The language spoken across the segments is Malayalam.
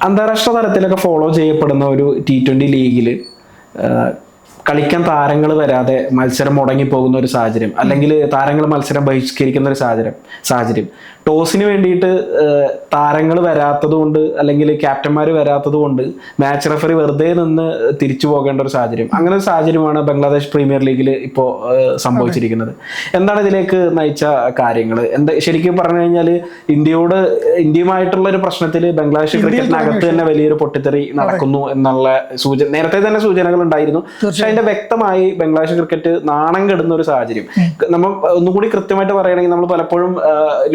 അന്താരാഷ്ട്ര തലത്തിലൊക്കെ ഫോളോ ചെയ്യപ്പെടുന്ന ഒരു T20 ലീഗിൽ കളിക്കാൻ താരങ്ങൾ വരാതെ മത്സരം മുടങ്ങിപ്പോകുന്ന ഒരു സാഹചര്യം, അല്ലെങ്കിൽ താരങ്ങൾ മത്സരം ബഹിഷ്കരിക്കുന്ന ഒരു സാഹചര്യം ടോസിന് വേണ്ടിയിട്ട് താരങ്ങൾ വരാത്തത് കൊണ്ട് അല്ലെങ്കിൽ ക്യാപ്റ്റന്മാർ വരാത്തത് കൊണ്ട് മാച്ച് റെഫറി വെറുതെ നിന്ന് തിരിച്ചു പോകേണ്ട ഒരു സാഹചര്യം, അങ്ങനെ ഒരു സാഹചര്യമാണ് ബംഗ്ലാദേശ് പ്രീമിയർ ലീഗിൽ ഇപ്പോൾ സംഭവിച്ചിരിക്കുന്നത്. എന്താണ് ഇതിലേക്ക് നയിച്ച കാര്യങ്ങൾ? ശരിക്കും പറഞ്ഞു കഴിഞ്ഞാൽ ഇന്ത്യയുമായിട്ടുള്ള ഒരു പ്രശ്നത്തിൽ ബംഗ്ലാദേശ് ക്രിക്കറ്റിനകത്ത് തന്നെ വലിയൊരു പൊട്ടിത്തെറി നടക്കുന്നു എന്നുള്ള നേരത്തെ തന്നെ സൂചനകൾ ഉണ്ടായിരുന്നു. പക്ഷെ അതിന്റെ വ്യക്തമായി ബംഗ്ലാദേശ് ക്രിക്കറ്റ് നാണം കെടുന്ന ഒരു സാഹചര്യം. നമ്മൾ ഒന്നുകൂടി കൃത്യമായിട്ട് പറയുകയാണെങ്കിൽ നമ്മൾ പലപ്പോഴും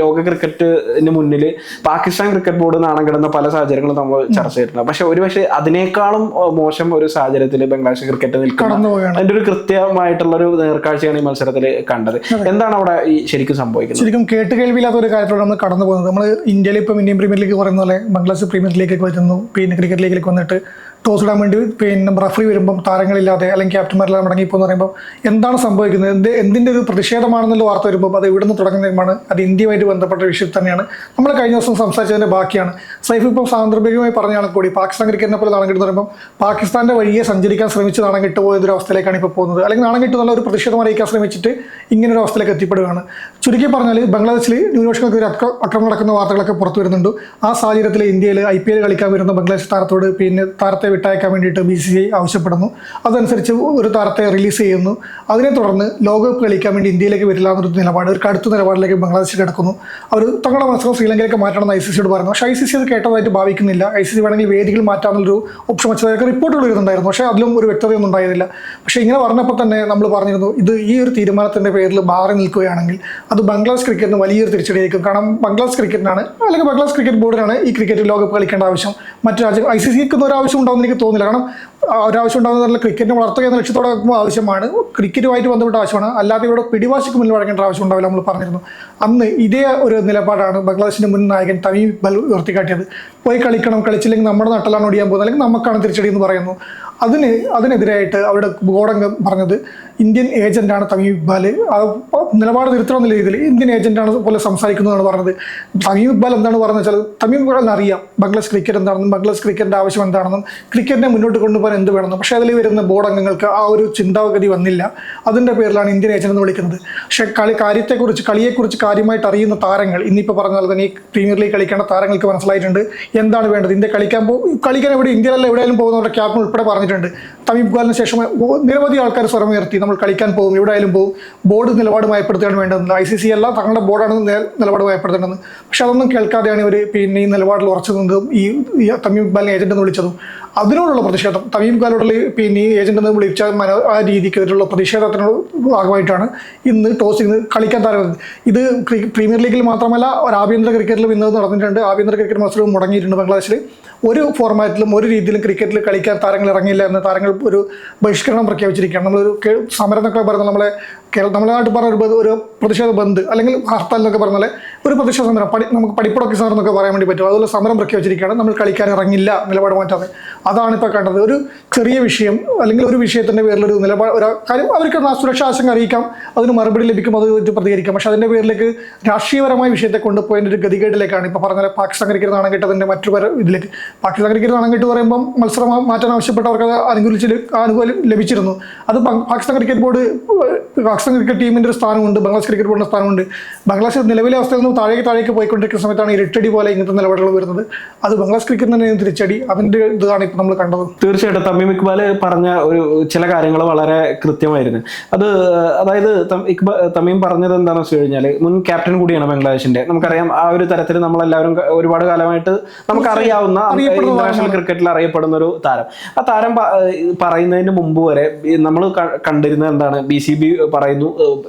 ലോക ക്രിക്കറ്റിന് മുന്നിൽ പാകിസ്ഥാൻ ക്രിക്കറ്റ് ബോർഡ് നാണം കെടുന്ന പല സാഹചര്യങ്ങളും നമ്മൾ ചർച്ച ചെയ്തിട്ടുണ്ട്. പക്ഷെ അതിനേക്കാളും മോശം ഒരു സാഹചര്യത്തിൽ ബംഗ്ലാദേശ് ക്രിക്കറ്റ് നിൽക്കുന്നു. അതിന്റെ ഒരു കൃത്യമായിട്ടുള്ള ഒരു നേർക്കാഴ്ചയാണ് ഈ മത്സരത്തിൽ കണ്ടത്. എന്താണ് അവിടെ ശരിക്കും സംഭവിക്കുന്നത്? ശരിക്കും കേട്ടുകേൾവിയില്ലാത്ത ഒരു കാര്യത്തോടെ നമ്മൾ കടന്നു പോകുന്നത്. നമ്മൾ ഇന്ത്യയിൽ ഇപ്പം ഇന്ത്യൻ പ്രീമിയർ ലീഗ് പറയുന്ന പോലെ ബംഗ്ലാദേശ് പ്രീമിയർ ലീഗിലേക്ക് വരുന്നു, പിന്നെ ക്രിക്കറ്റ് ലീഗിലേക്ക് വന്നിട്ട് ടോസ് ഇടാൻ വേണ്ടി പിന്നെ റഫറി വരുമ്പം താരങ്ങളില്ലാതെ അല്ലെങ്കിൽ ക്യാപ്റ്റന്മാരെല്ലാം മടങ്ങിപ്പോൾ എന്ന് പറയുമ്പോൾ എന്താണ് സംഭവിക്കുന്നത്, എന്തിൻ്റെ ഒരു പ്രതിഷേധമാണെന്നുള്ള വാർത്ത വരുമ്പോൾ അത് ഇവിടുന്ന് തുടങ്ങുന്നതുമാണ്. അത് ഇന്ത്യയുമായിട്ട് ബന്ധപ്പെട്ട വിഷയം തന്നെയാണ്. നമ്മൾ കഴിഞ്ഞ ദിവസം സംസാരിച്ചതിൻ്റെ ബാക്കിയാണ്. സൈഫ് ഇപ്പോൾ സാന്ദർഭികമായി പറഞ്ഞാൽ കൂടി പാകിസ്ഥാൻ ക്രിക്കറ്റിനെ പോലെ നാണം കിട്ടുന്ന പറയുമ്പോൾ പാകിസ്ഥാൻ്റെ വഴിയെ സഞ്ചരിക്കാൻ ശ്രമിച്ച് നാണം കിട്ടുപോയൊരു അവസ്ഥയിലേക്കാണ് ഇപ്പോൾ പോകുന്നത്. അല്ലെങ്കിൽ നാണം കിട്ടുന്നുള്ള ഒരു പ്രതിഷേധം അറിയിക്കാൻ ശ്രമിച്ചിട്ട് ഇങ്ങനൊരു അവസ്ഥയിലേക്ക് എത്തിപ്പെടുകയാണ്. ചുരുക്കി പറഞ്ഞാൽ ബംഗ്ലാദേശിൽ ന്യൂനപക്ഷങ്ങൾക്ക് അക്രമം നടക്കുന്ന വാർത്തകളൊക്കെ പുറത്തു വരുന്നുണ്ട്. ആ സാഹചര്യത്തിൽ ഇന്ത്യയിൽ IPL കളിക്കാൻ വരുന്ന ബംഗ്ലാദേശ് താരത്തോട് പിന്നെ താരത്തെ വിട്ടയക്കാൻ വേണ്ടിയിട്ട് BCCI ആവശ്യപ്പെടുന്നു. അതനുസരിച്ച് ഒരു താരത്തെ റിലീസ് ചെയ്യുന്നു. അതിനെ തുടർന്ന് ലോകകപ്പ് കളിക്കാൻ വേണ്ടി ഇന്ത്യയിലേക്ക് വരില്ല എന്നൊരു നിലപാട്, ഒരു കടുത്ത നിലപാടിലേക്ക് ബംഗ്ലാദേശ് കിടക്കുന്നു. അവർ തങ്ങളുടെ മത്സരം ശ്രീലങ്കയിലേക്ക് മാറ്റണമെന്ന് ICCയോട് പറയുന്നു. പക്ഷേ ICC അത് കേട്ടതായിട്ട് ഭാവിക്കുന്നില്ല. ICC വേണമെങ്കിൽ വേദികൾ മാറ്റാമെന്നൊരു ഓപ്ഷൻ വെച്ചതൊക്കെ റിപ്പോർട്ടുകൾ വരുന്നുണ്ടായിരുന്നു. പക്ഷേ അതിലും ഒരു വ്യക്തതയൊന്നും ഉണ്ടായിരുന്നില്ല. പക്ഷേ ഇങ്ങനെ പറഞ്ഞപ്പോൾ തന്നെ നമ്മൾ പറഞ്ഞിരുന്നു, ഇത് ഈ ഒരു തീരുമാനത്തിൻ്റെ പേരിൽ മാറി നിൽക്കുകയാണെങ്കിൽ അത് ബംഗ്ലാദേശ് ക്രിക്കറ്റിന് വലിയൊരു തിരിച്ചടിയായിരിക്കും. കാരണം ബംഗ്ലാദേശ് ക്രിക്കറ്റിനാണ് അല്ലെങ്കിൽ ബംഗ്ലാദേശ് ക്രിക്കറ്റ് ബോർഡിനാണ് ഈ ക്രിക്കറ്റ് ലോകകപ്പ് കളിക്കേണ്ട ആവശ്യം. മറ്റു രാജ്യം ICCക്ക് ഒരു ആവശ്യം ഉണ്ടാവുമെന്ന് എനിക്ക് തോന്നുന്നില്ല. കാരണം ഒരാവശ്യം ഉണ്ടാകുന്ന ക്രിക്കറ്റിനെ വളർത്തുക എന്ന ലക്ഷ്യത്തോടെ നോക്കുമ്പോൾ ആവശ്യമാണ്, ക്രിക്കറ്റുമായിട്ട് ബന്ധപ്പെട്ട ആവശ്യമാണ്. അല്ലാതെ ഇവിടെ പിടിവാശിക്ക് മുന്നിൽ വഴങ്ങേണ്ട ആവശ്യം ഉണ്ടാവില്ല. നമ്മൾ പറഞ്ഞിരുന്നു അന്ന് ഇതേ ഒരു നിലപാടാണ് ബംഗ്ലാദേശിൻ്റെ മുൻ നായകൻ തമീം ഇക്ബാൽ ഉയർത്തിക്കാട്ടിയത്. പോയി കളിക്കണം, കളിച്ചില്ലെങ്കിൽ നമ്മുടെ നാട്ടിലാണ് ഒടിയാൻ പോകുന്നത്, അല്ലെങ്കിൽ നമുക്കാണ് തിരിച്ചടി എന്ന് പറയുന്നു. അതിനെതിരായിട്ട് അവരുടെ ബോർഡംഗം പറഞ്ഞത് ഇന്ത്യൻ ഏജന്റാണ് തമീം ഇക്ബാൽ, നിലപാട് തിരുത്തണമെന്ന രീതിയിൽ ഇന്ത്യൻ ഏജന്റാണ് പോലെ സംസാരിക്കുന്നതാണ് പറഞ്ഞത്. തമീം ഇക്ബാൽ എന്താണ് പറഞ്ഞത് വെച്ചാൽ തമീം ഇക്ബാലിന് അറിയാം ബംഗ്ലാദേശ് ക്രിക്കറ്റ് എന്താണെന്നും ബംഗ്ലാദേശ് ക്രിക്കറ്റിൻ്റെ ആവശ്യം എന്താണെന്നും ക്രിക്കറ്റിനെ മുന്നോട്ട് കൊണ്ടുപോകാൻ എന്ത് വേണമെന്നും. പക്ഷേ അതിൽ വരുന്ന ബോർഡ് അംഗങ്ങൾക്ക് ആ ഒരു ചിന്താഗതി വന്നില്ല. അതിൻ്റെ പേരിലാണ് ഇന്ത്യൻ ഏജന്റ് എന്ന് വിളിക്കുന്നത്. പക്ഷേ കളിയെക്കുറിച്ച് കാര്യമായിട്ട് അറിയുന്ന താരങ്ങൾ ഇന്നിപ്പോൾ പറഞ്ഞ പോലെ തന്നെ ഈ പ്രീമിയർ ലീഗ് കളിക്കേണ്ട താരങ്ങൾക്ക് മനസ്സിലായിട്ടുണ്ട് എന്താണ് വേണ്ടത്. ഇന്ത്യ കളിക്കാൻ എവിടെ ഇന്ത്യയിലല്ല എവിടെയാലും പോകുന്നവരുടെ ക്യാപ്റ്റൻ ഉൾപ്പെടെ പറഞ്ഞിട്ടുണ്ട്. തമീം ഇക്ബാലിന് ശേഷം നിരവധി ആൾക്കാർ സ്വരമുയർത്തി നമ്മൾ കളിക്കാൻ പോകും, എവിടെയായാലും പോകും, ബോർഡ് നിലപാട് മയപ്പെടുത്തുകയാണ് വേണ്ടത്. ICC അല്ല തങ്ങളുടെ ബോർഡാണ് നിലപാട് മയപ്പെടുത്തേണ്ടത്. പക്ഷെ അതൊന്നും കേൾക്കാതെയാണ് ഇവർ പിന്നെ ഈ നിലപാടിൽ ഉറച്ചു നിന്നതും ഈ തമീം ഇക്ബാലിനെ ഏജന്റ് എന്ന് വിളിച്ചതും. അതിനോടുള്ള പ്രതിഷേധം തമീം ഇക്ബാലോടുള്ള പിന്നെ ഈ ഏജന്റ് എന്ന് വിളിച്ച ആ രീതിക്കെതിരെയുള്ള പ്രതിഷേധത്തിനുള്ള ഭാഗമായിട്ടാണ് ഇന്ന് ടോസ് കളിക്കാൻ താരം. ഇത് പ്രീമിയർ ലീഗിൽ മാത്രമല്ല ഒരു ആഭ്യന്തര ക്രിക്കറ്റിലും ഇന്ന് നടന്നിട്ടുണ്ട്. ആഭ്യന്തര ക്രിക്കറ്റ് മത്സരവും മുടങ്ങിയിട്ടുണ്ട് ബംഗ്ലാദേശിൽ. ഒരു ഫോർമാറ്റിലും ഒരു രീതിയിലും ക്രിക്കറ്റിൽ കളിക്കാൻ താരങ്ങൾ ഇറങ്ങിയില്ല എന്ന് താരങ്ങൾ ഒരു ബഹിഷ്കരണം പ്രഖ്യാപിച്ചിരിക്കുകയാണ്. നമ്മളൊരു സമരം എന്നൊക്കെ പറയുന്നത് നമ്മളെ നാട്ടിൽ പറഞ്ഞ ഒരു പ്രതിഷേധ ബന്ദ് അല്ലെങ്കിൽ ഹർത്താൽ എന്നൊക്കെ പറഞ്ഞാൽ ഒരു പ്രതിഷേധ സമരം, നമുക്ക് പടിപ്പുറക്കി സമരം എന്നൊക്കെ പറയാൻ വേണ്ടി പറ്റും. അതുപോലെ സമരം പ്രഖ്യാപിച്ചിരിക്കുകയാണ്. നമ്മൾ കളിക്കാൻ ഇറങ്ങില്ല, നിലപാട് മാറ്റാതെ. അതാണ് ഇപ്പോൾ കണ്ടത്. ഒരു ചെറിയ വിഷയം അല്ലെങ്കിൽ ഒരു വിഷയത്തിൻ്റെ പേരിലൊരു ഒരു കാര്യം അവർക്ക് സുരക്ഷാ ആശങ്ക അറിയിക്കാം, അതിന് മറുപടി ലഭിക്കും, അത് പ്രതികരിക്കാം. പക്ഷേ അതിൻ്റെ പേരിലേക്ക് രാഷ്ട്രീയപരമായ വിഷയത്തെ കൊണ്ടുപോയതിൻ്റെ ഒരു ഗതികേട്ടിലേക്കാണ് ഇപ്പോൾ പറഞ്ഞാൽ പാകിസ്ഥാൻ ക്രിക്കറ്റ് നാണം കിട്ടതിൻ്റെ മറ്റൊരു ഇതിലേക്ക്. പാകിസ്ഥാൻ ക്രിക്കറ്റ് നാണം കിട്ട് പറയുമ്പം മത്സരം മാറ്റാൻ ആവശ്യപ്പെട്ടവർക്ക് ആനുകൂല്യം ലഭിച്ചിരുന്നു. അത് Pakistan cricket board Pakistan cricket ടീമിൻ്റെ ഒരു സ്ഥാനമുണ്ട്, ബംഗ്ലാദേശ് ക്രിക്കറ്റ് ബോർഡിൻ്റെ സ്ഥാനമുണ്ട്. ബംഗ്ലാദേശ് നിലവിലെ അവസ്ഥയിൽ നിന്ന് താഴേക്ക് പോയിക്കൊണ്ടിരിക്കുന്ന സമയത്താണ് ഇരട്ടടി പോലെ ഇങ്ങനത്തെ നിലപാടുകൾ വരുന്നത്. അത് ബംഗ്ലാദേശ് ക്രിക്കറ്റിന് തന്നെ തിരിച്ചടി. അതിൻ്റെ ഇതാണ് ഇപ്പോൾ നമ്മൾ കണ്ടത്. തീർച്ചയായിട്ടും തമീം ഇക്ബാൽ പറഞ്ഞ ചില കാര്യങ്ങൾ വളരെ കൃത്യമായിരുന്നു. അതായത് തമീം പറഞ്ഞത് എന്താണെന്ന് വെച്ച് കഴിഞ്ഞാൽ മുൻ ക്യാപ്റ്റൻ കൂടിയാണ് ബംഗ്ലാദേശിന്റെ. നമുക്കറിയാം ആ ഒരു തരത്തിൽ നമ്മളെല്ലാവരും ഒരുപാട് കാലമായിട്ട് നമുക്കറിയാവുന്ന ഇന്റർനാഷണൽ ക്രിക്കറ്റിൽ അറിയപ്പെടുന്ന ഒരു താരം. ആ താരം പറയുന്നതിന് മുമ്പ് വരെ നമ്മൾ കണ്ടിരുന്നത് എന്താണ്, BCB പറയുന്നു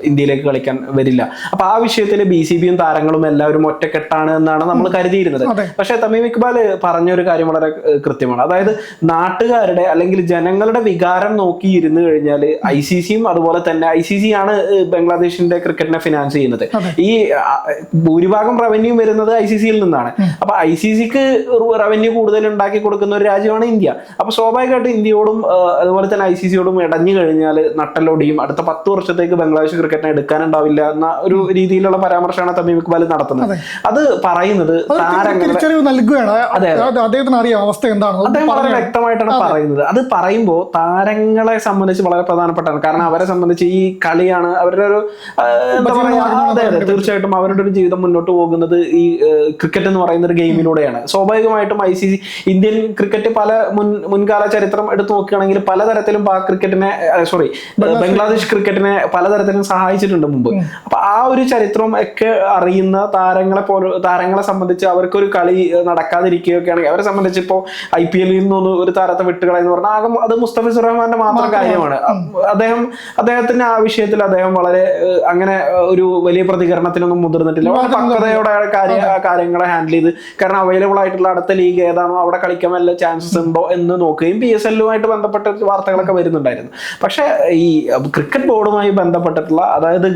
ഇന്ത്യയിലേക്ക് കളിക്കാൻ വരില്ല. അപ്പൊ ആ വിഷയത്തിൽ BCBയും താരങ്ങളും എല്ലാവരും ഒറ്റക്കെട്ടാണ് എന്നാണ് നമ്മൾ കരുതിയിരുന്നത്. പക്ഷെ തമീം ഇക്ബാൽ പറഞ്ഞൊരു കാര്യം വളരെ കൃത്യമാണ്. അതായത് നാട്ടുകാരുടെ അല്ലെങ്കിൽ ജനങ്ങളുടെ വികാരം നോക്കി ഇരുന്ന് കഴിഞ്ഞാൽ ICCയും അതുപോലെ തന്നെ ICC ആണ് ബംഗ്ലാദേശിന്റെ ക്രിക്കറ്റിനെ ഫിനാൻസ് ചെയ്യുന്നത്. ഈ ഭൂരിഭാഗം റവന്യൂ വരുന്നത് ICCയിൽ നിന്നാണ്. അപ്പൊ ICCക്ക് റവന്യൂ കൂടുതൽ ഉണ്ടാക്കി കൊടുക്കുന്ന ഒരു രാജ്യമാണ് ഇന്ത്യ. അപ്പൊ സ്വാഭാവികമായിട്ട് ഇന്ത്യയോടും അതുപോലെ തന്നെ ICCയോടും ഇടഞ്ഞു കഴിഞ്ഞാൽ നട്ടലോടിയും അടുത്ത 10 വർഷത്തേക്ക് ടീമിലേക്ക് ബംഗ്ലാദേശ് ക്രിക്കറ്റിനെ എടുക്കാനുണ്ടാവില്ല എന്ന ഒരു രീതിയിലുള്ള പരാമർശമാണ് തമീം ഇക്ബാൽ നടത്തുന്നത്. അത് പറയുന്നത് അദ്ദേഹത്തിന് അറിയാം അവസ്ഥ എന്താണ്, അദ്ദേഹം വളരെ വ്യക്തമായിട്ടാണ് പറയുന്നത്. അത് പറയുമ്പോൾ താരങ്ങളെ സംബന്ധിച്ച് വളരെ പ്രധാനപ്പെട്ടാണ്. കാരണം അവരെ സംബന്ധിച്ച് ഈ കളിയാണ് അവരുടെ ഒരു എന്താ പറയാ, അതെ തീർച്ചയായിട്ടും അവരുടെ ഒരു ജീവിതം മുന്നോട്ട് പോകുന്നത് ഈ ക്രിക്കറ്റ് എന്ന് പറയുന്ന ഒരു ഗെയിമിലൂടെയാണ്. സ്വാഭാവികമായിട്ടും ICC ഇന്ത്യൻ ക്രിക്കറ്റ് പല മുൻകാല ചരിത്രം എടുത്തു നോക്കുകയാണെങ്കിൽ പലതരത്തിലും ബംഗ്ലാദേശ് ക്രിക്കറ്റിനെ പലതരത്തിലും സഹായിച്ചിട്ടുണ്ട് മുമ്പ്. അപ്പൊ ആ ഒരു ചരിത്രം ഒക്കെ അറിയുന്ന താരങ്ങളെ സംബന്ധിച്ച് അവർക്കൊരു കളി നടക്കാതിരിക്കുകയൊക്കെ ആണെങ്കിൽ അവരെ സംബന്ധിച്ച് ഇപ്പോൾ IPL നിന്ന് ഒരു താരത്തെ വിട്ടുകളയെന്ന് പറഞ്ഞാൽ അത് മുസ്തഫിസുർ റഹ്മാന്റെ മാത്രം കാര്യമാണ്. അദ്ദേഹത്തിന്റെ ആ വിഷയത്തിൽ അദ്ദേഹം വളരെ അങ്ങനെ ഒരു വലിയ പ്രതികരണത്തിനൊന്നും മുതിർന്നിട്ടില്ല. വളരെ പക്വതയോടെ കാര്യങ്ങളെ ഹാൻഡിൽ ചെയ്ത്, കാരണം അവൈലബിൾ ആയിട്ടുള്ള അടുത്ത ലീഗ് ഏതാണോ അവിടെ കളിക്കാൻ വല്ല ചാൻസസ് ഉണ്ടോ എന്ന് നോക്കുകയും PSL-ലുമായിട്ട് ബന്ധപ്പെട്ട വാർത്തകളൊക്കെ വരുന്നുണ്ടായിരുന്നു. പക്ഷെ ഈ ക്രിക്കറ്റ് ബോർഡുമായി ബന്ധപ്പെട്ടിട്ടുള്ള, അതായത്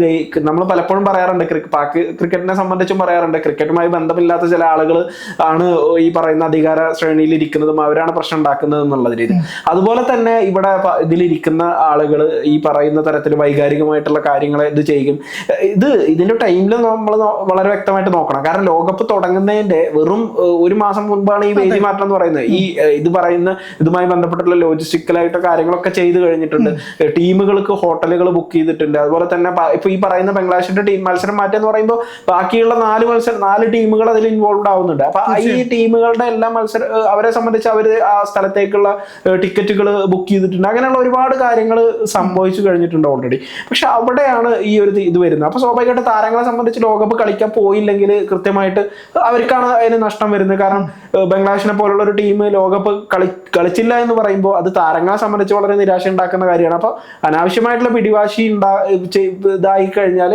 നമ്മൾ പലപ്പോഴും പറയാറുണ്ട് ക്രിക്കറ്റിനെ സംബന്ധിച്ചും പറയാറുണ്ട്, ക്രിക്കറ്റുമായി ബന്ധമില്ലാത്ത ചില ആളുകൾ ആണ് ഈ പറയുന്ന അധികാര ശ്രേണിയിൽ ഇരിക്കുന്നതും അവരാണ് പ്രശ്നം ഉണ്ടാക്കുന്നത് എന്നുള്ള രീതി. അതുപോലെ തന്നെ ഇവിടെ ഇതിലിരിക്കുന്ന ആളുകൾ ഈ പറയുന്ന തരത്തിൽ വൈകാരികമായിട്ടുള്ള കാര്യങ്ങളെ ഇത് ചെയ്യും. ഇതിന്റെ ടൈമിൽ നമ്മൾ വളരെ വ്യക്തമായിട്ട് നോക്കണം. കാരണം ലോകകപ്പ് തുടങ്ങുന്നതിന്റെ വെറും ഒരു മാസം മുൻപാണ് ഈ വേദി മാറ്റം എന്ന് പറയുന്നത്. ഇതുമായി ബന്ധപ്പെട്ടുള്ള ലോജിസ്റ്റിക്കലായിട്ട് കാര്യങ്ങളൊക്കെ ചെയ്ത് കഴിഞ്ഞിട്ടുണ്ട്. ടീമുകൾക്ക് ഹോട്ടലുകൾ ബുക്ക് ചെയ്തിട്ടുണ്ട്. അതുപോലെ തന്നെ ഇപ്പൊ ഈ പറയുന്ന ബംഗ്ലാദേശിന്റെ ടീം മത്സരം മാറ്റം എന്ന് പറയുമ്പോൾ ബാക്കിയുള്ള 4 ടീമുകൾ അതിൽ ഇൻവോൾവ് ആവുന്നുണ്ട്. അപ്പൊ ഈ ടീമുകളുടെ എല്ലാ അവരെ സംബന്ധിച്ച് അവര് ആ സ്ഥലത്തേക്കുള്ള ടിക്കറ്റുകൾ ബുക്ക് ചെയ്തിട്ടുണ്ട്. അങ്ങനെയുള്ള ഒരുപാട് കാര്യങ്ങൾ സംഭവിച്ചു കഴിഞ്ഞിട്ടുണ്ട് ഓൾറെഡി. പക്ഷെ അവിടെയാണ് ഈ ഒരു ഇത് വരുന്നത്. അപ്പൊ സ്വാഭാവികമായിട്ട് താരങ്ങളെ സംബന്ധിച്ച് ലോകകപ്പ് കളിക്കാൻ പോയില്ലെങ്കിൽ കൃത്യമായിട്ട് അവർക്കാണ് അതിന് നഷ്ടം വരുന്നത്. കാരണം ബംഗ്ലാദേശിനെ പോലുള്ള ഒരു ടീം ലോകകപ്പ് കളിച്ചില്ല എന്ന് പറയുമ്പോൾ അത് താരങ്ങളെ സംബന്ധിച്ച് വളരെ നിരാശ ഉണ്ടാക്കുന്ന കാര്യമാണ്. അപ്പൊ അനാവശ്യമായിട്ടുള്ള പിടിവാശി ഇതായി കഴിഞ്ഞാൽ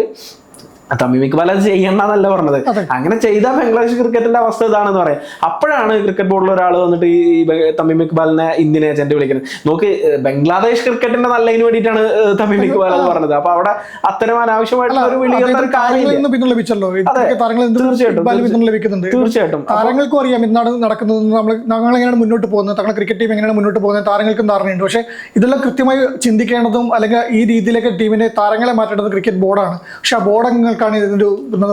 തമീം ഇക്ബാൽ അത് ചെയ്യണമെന്നല്ല പറഞ്ഞത്. അങ്ങനെ ചെയ്താൽ ബംഗ്ലാദേശ് ക്രിക്കറ്റിന്റെ അവസ്ഥ ഇതാണെന്ന് പറയാം. അപ്പോഴാണ് ക്രിക്കറ്റ് ബോർഡിൽ ഒരാൾ വന്നിട്ട് ഈ തമീം ഇക്ബാലിനെ ഇന്ത്യൻ ഏജന്റ് വിളിക്കുന്നത്. നോക്ക്, ബംഗ്ലാദേശ് ക്രിക്കറ്റിന്റെ നല്ലതിന് വേണ്ടിയിട്ടാണ് തമീം ഇക്ബാൽ എന്ന് പറഞ്ഞത്. അപ്പൊ അവിടെ അത്തരം അനാവശ്യമായിട്ടുള്ള ഒരു വിളികളുടെ കാര്യമില്ല. തീർച്ചയായിട്ടും താരങ്ങൾക്കും അറിയാം എന്താണ് നടക്കുന്നത്, ഞങ്ങൾ എങ്ങനെയാണ് മുന്നോട്ട് പോകുന്നത്, തങ്ങളുടെ ക്രിക്കറ്റ് ടീം എങ്ങനെയാണ് മുന്നോട്ട് പോകുന്നത്, താരങ്ങൾക്കും ധാരണയുണ്ട്. പക്ഷേ ഇതെല്ലാം കൃത്യമായി ചിന്തിക്കേണ്ടതും അല്ലെങ്കിൽ ഈ രീതിയിലേക്ക് ടീമിനെ താരങ്ങളെ മാറ്റേണ്ടത് ക്രിക്കറ്റ് ബോർഡാണ്. പക്ഷെ ആ ബോർഡ് ാണ് ഇതിന്റെ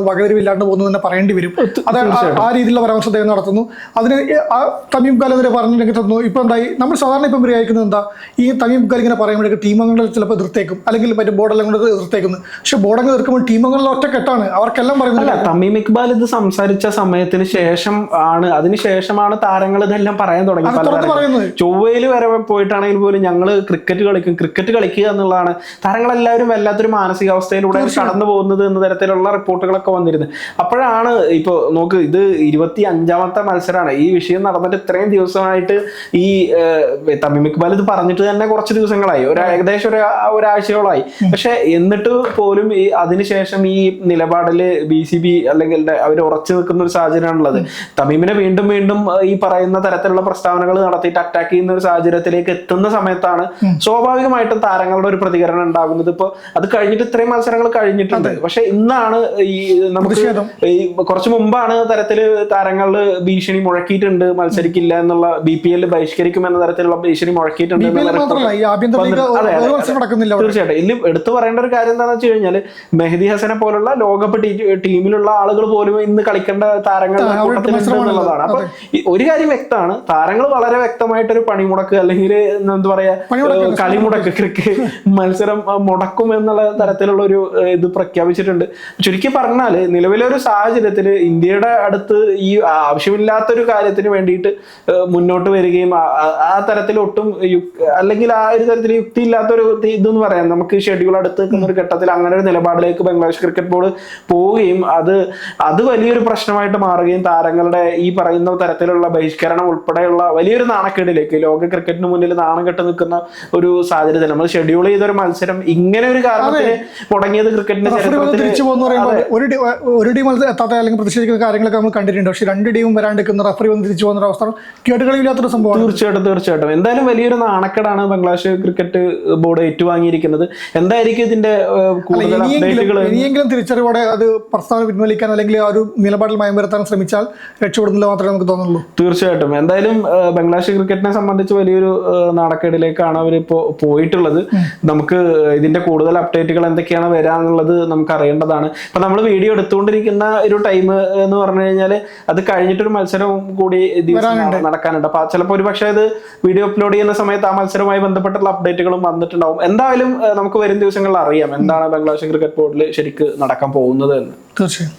വകതിരിവില്ലാണ്ട് പോകുന്നത് തന്നെ പറയേണ്ടി വരും. അത് ആ രീതിയിലുള്ള പരാമർശം അദ്ദേഹം നടത്തുന്നു. അതിന് തമീം ഇക്ബാൽ എതിരെ പറഞ്ഞു തന്നു. ഇപ്പൊ എന്തായി നമ്മൾ സാധാരണ ഇപ്പം വിചാരിക്കുന്നത് എന്താ, ഈ തമീം ഇക്ബാൽ ഇങ്ങനെ പറയുമ്പോഴേക്ക് ടീമംഗങ്ങൾ ചിലപ്പോൾ എതിർത്തേക്കും, അല്ലെങ്കിൽ മറ്റു ബോർഡെല്ലാം കൊണ്ട് എതിർത്തേക്കുന്നു. പക്ഷെ ബോർഡങ്ങൾ എതിർക്കുമ്പോൾ ടീമംഗങ്ങളിൽ ഒറ്റക്കെട്ടാണ്, അവർക്കെല്ലാം പറയുന്നത്. തമീം ഇക്ബാൽ ഇത് സംസാരിച്ച സമയത്തിന് ശേഷം ശേഷമാണ് താരങ്ങൾ ഇതെല്ലാം പറയാൻ തുടങ്ങി. ചൊവ്വയിൽ വരെ പോയിട്ടാണെങ്കിൽ പോലും ഞങ്ങള് ക്രിക്കറ്റ് കളിക്കുക എന്നുള്ളതാണ്. താരങ്ങളെല്ലാവരും വല്ലാത്തൊരു മാനസികാവസ്ഥയിലൂടെ കടന്നു പോകുന്നത് എന്ന തരത്തിലുള്ള റിപ്പോർട്ടുകളൊക്കെ വന്നിരുന്നു. അപ്പോഴാണ് ഇപ്പൊ നോക്ക്, ഇത് 25ാമത്തെ മത്സരമാണ്. ഈ വിഷയം നടന്നിട്ട് ഇത്രയും ദിവസമായിട്ട് ഈ തമീം ഇക്ബാൽ ഇത് പറഞ്ഞിട്ട് തന്നെ കുറച്ച് ദിവസങ്ങളായി, ഏകദേശം ഒരാഴ്ചയോളായി. പക്ഷെ എന്നിട്ട് പോലും അതിനുശേഷം ഈ നിലപാടില് BCB അല്ലെങ്കിൽ അവർ ഉറച്ചു നിൽക്കുന്ന ഒരു സാഹചര്യമാണുള്ളത്. തമീമിനെ വീണ്ടും വീണ്ടും ഈ പറയുന്ന തരത്തിലുള്ള പ്രസ്താവനകൾ നടത്തിയിട്ട് അറ്റാക്ക് ചെയ്യുന്ന ഒരു സാഹചര്യത്തിലേക്ക് എത്തുന്ന സമയത്താണ് സ്വാഭാവികമായിട്ടും താരങ്ങളുടെ ഒരു പ്രതികരണം ഉണ്ടാകുന്നത്. ഇപ്പൊ അത് കഴിഞ്ഞിട്ട് ഇത്രയും മത്സരങ്ങൾ കഴിഞ്ഞിട്ടുണ്ട്. പക്ഷെ ഇന്നാണ് ഈ നമുക്ക് കുറച്ചു മുമ്പാണ് തരത്തില് താരങ്ങള് ഭീഷണി മുഴക്കിയിട്ടുണ്ട്, മത്സരിക്കില്ല എന്നുള്ള, BPL ബഹിഷ്കരിക്കും എന്ന തരത്തിലുള്ള ഭീഷണി മുഴക്കിയിട്ടുണ്ട്. തീർച്ചയായിട്ടും ഇതിൽ എടുത്തു പറയേണ്ട ഒരു കാര്യം എന്താണെന്ന് വെച്ച് കഴിഞ്ഞാൽ മെഹദി ഹസനെ പോലുള്ള ലോകകപ്പ് ടീമിലുള്ള ആളുകൾ പോലും ഇന്ന് കളിക്കേണ്ട താരങ്ങൾ എന്നുള്ളതാണ്. അപ്പൊ ഒരു കാര്യം വ്യക്തമാണ്, താരങ്ങൾ വളരെ വ്യക്തമായിട്ടൊരു പണിമുടക്ക് അല്ലെങ്കിൽ എന്താ പറയാ കളിമുടക്ക്, ക്രിക്കറ്റ് മത്സരം മുടക്കും എന്നുള്ള തരത്തിലുള്ള ഒരു ഇത് പ്രഖ്യാപിച്ചിട്ടുണ്ട്. ചുരുക്കി പറഞ്ഞാൽ നിലവിലെ ഒരു സാഹചര്യത്തിൽ ഇന്ത്യയുടെ അടുത്ത് ഈ ആവശ്യമില്ലാത്തൊരു കാര്യത്തിന് വേണ്ടിയിട്ട് മുന്നോട്ട് വരികയും ആ തരത്തിൽ ഒട്ടും അല്ലെങ്കിൽ ആ ഒരു തരത്തിൽ യുക്തിയില്ലാത്തൊരു ഇതെന്ന് പറയാം, നമുക്ക് ഷെഡ്യൂൾ അടുത്ത് നിൽക്കുന്ന ഒരു ഘട്ടത്തിൽ അങ്ങനെ ഒരു നിലപാടിലേക്ക് ബംഗ്ലാദേശ് ക്രിക്കറ്റ് ബോർഡ് പോവുകയും അത് വലിയൊരു പ്രശ്നമായിട്ട് മാറുകയും താരങ്ങളുടെ ഈ പറയുന്ന തരത്തിലുള്ള ബഹിഷ്കരണം ഉൾപ്പെടെയുള്ള വലിയൊരു നാണക്കേടിലേക്ക് ലോക ക്രിക്കറ്റിന് മുന്നിൽ നാണം കെട്ട് നിൽക്കുന്ന ഒരു സാഹചര്യത്തിൽ നമ്മൾ ഷെഡ്യൂൾ ചെയ്തൊരു മത്സരം ഇങ്ങനെ ഒരു കാരണത്തിന് മുടങ്ങിയത് ക്രിക്കറ്റിന്റെ ചരിത്രത്തിൽ തിരിച്ചു പോകുന്ന പറയുമ്പോൾ ഒരു ടീം എത്താത്ത അല്ലെങ്കിൽ പ്രതിഷേധിക്കുന്ന കാര്യങ്ങളൊക്കെ നമ്മൾ കണ്ടിട്ടുണ്ട്. പക്ഷേ 2 ടീമും വരാണ്ടിരിക്കുന്ന റഫറി വന്ന് തിരിച്ചു പോകുന്ന അവസ്ഥ കേട്ടുകളില്ലാത്തൊരു സംഭവമാണ്. തീർച്ചയായിട്ടും എന്തായാലും വലിയൊരു നാണക്കേടാണ് ബംഗ്ലാദേശ് ക്രിക്കറ്റ് ബോർഡ് ഏറ്റുവാങ്ങിയിരിക്കുന്നത്. എന്തായിരിക്കും ഇതിന്റെ കൂടുതൽ അപ്ഡേറ്റുകൾ? ഇനിയെങ്കിലും തിരിച്ചറിവോടെ അത് പ്രസ്താവന പിൻവലിക്കാൻ അല്ലെങ്കിൽ ആ ഒരു നിലപാടിൽ മയം വരുത്താൻ ശ്രമിച്ചാൽ രക്ഷപ്പെടുന്നില്ല മാത്രമേ നമുക്ക് തോന്നുള്ളൂ. തീർച്ചയായിട്ടും എന്തായാലും ബംഗ്ലാദേശ് ക്രിക്കറ്റിനെ സംബന്ധിച്ച് വലിയൊരു നാണക്കേടിലേക്കാണ് അവരിപ്പോ പോയിട്ടുള്ളത്. നമുക്ക് ഇതിന്റെ കൂടുതൽ അപ്ഡേറ്റുകൾ എന്തൊക്കെയാണ് വരാന്നുള്ളത് നമുക്ക് അറിയേണ്ടതാണ്. ഇപ്പൊ നമ്മൾ വീഡിയോ എടുത്തുകൊണ്ടിരിക്കുന്ന ഒരു ടൈം എന്ന് പറഞ്ഞു കഴിഞ്ഞാൽ അത് കഴിഞ്ഞിട്ടൊരു മത്സരം കൂടി ദിവസം നടക്കാനുണ്ട്. അപ്പൊ ചിലപ്പോൾ ഒരു പക്ഷേ ഇത് വീഡിയോ അപ്ലോഡ് ചെയ്യുന്ന സമയത്ത് ആ മത്സരവുമായി ബന്ധപ്പെട്ടുള്ള അപ്ഡേറ്റുകളും വന്നിട്ടുണ്ടാവും. എന്തായാലും നമുക്ക് വരും ദിവസങ്ങളിൽ അറിയാം എന്താണ് ബംഗ്ലാദേശ് ക്രിക്കറ്റ് ബോർഡിൽ ശരിക്ക് നടക്കാൻ പോകുന്നത് എന്ന്. തീർച്ചയായും.